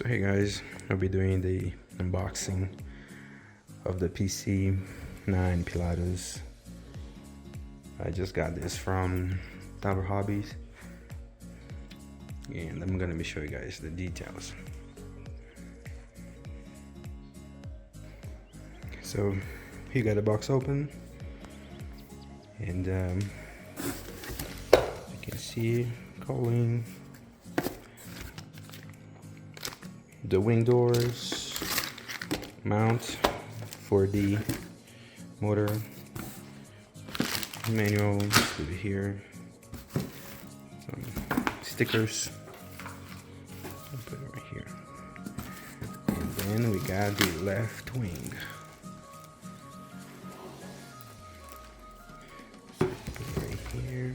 Hey guys, I'll be doing the unboxing of the PC-9 Pilatus. I just got this from Tower Hobbies and I'm gonna be showing you guys the details. So you got the box open and you can see calling the wing doors, mount for the motor, manual over here, some stickers, I'll put it right here, and then we got the left wing. Right here,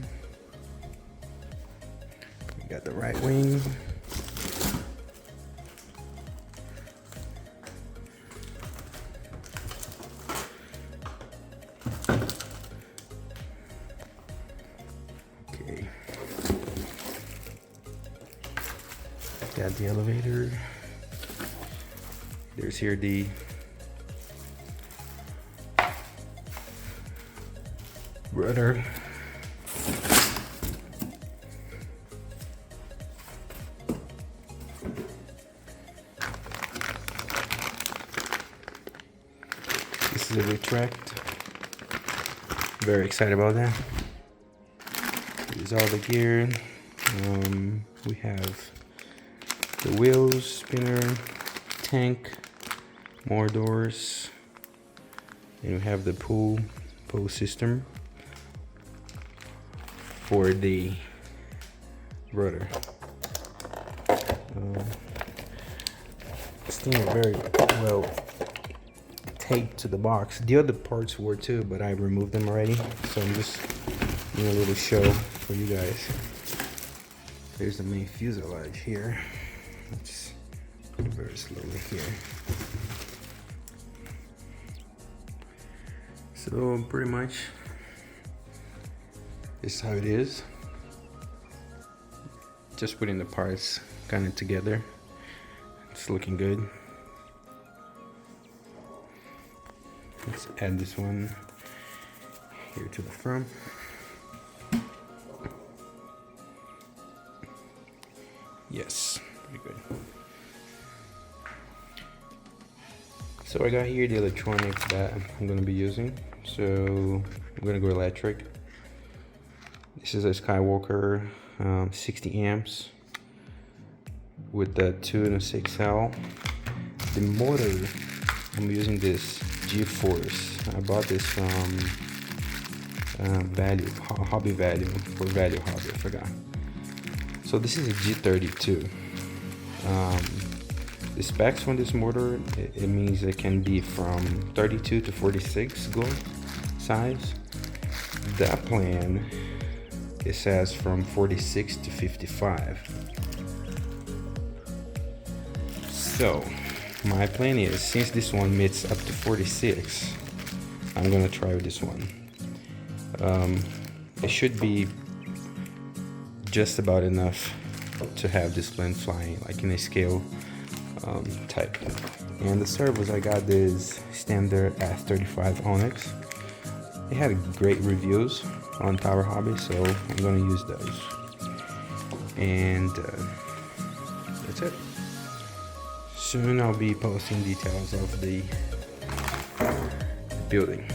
we got the right wing. Okay, got the elevator. There's here the rudder. This is a retract. Very excited about that. Here's all the gear. We have the wheels, spinner, tank, more doors, and we have the pull system for the rudder. This thing is very well taped to the box. The other parts were too, but I removed them already, so I'm just doing a little show for you guys. There's the main fuselage here. Let's go very slowly here. So pretty much this is how it is. Just putting the parts kind of together. It's looking good. Let's add this one here to the front. Yes, pretty good. So I got here the electronics that I'm going to be using. So I'm going to go electric. This is a Skywalker 60 amps with the 2.6L. The motor, I'm using this G-Force. I bought this from Hobby Value, for Value Hobby, I forgot. So this is a G32. The specs from this motor, it means it can be from 32 to 46 glow size. That plan, it says from 46 to 55. So my plan is, since this one meets up to 46, I'm gonna try this one. It should be just about enough to have this plane flying, like in a scale type. And the servos, I got this standard F35 Onyx. They had great reviews on Tower Hobby, so I'm gonna use those. And that's it. Soon I'll be posting details of the building.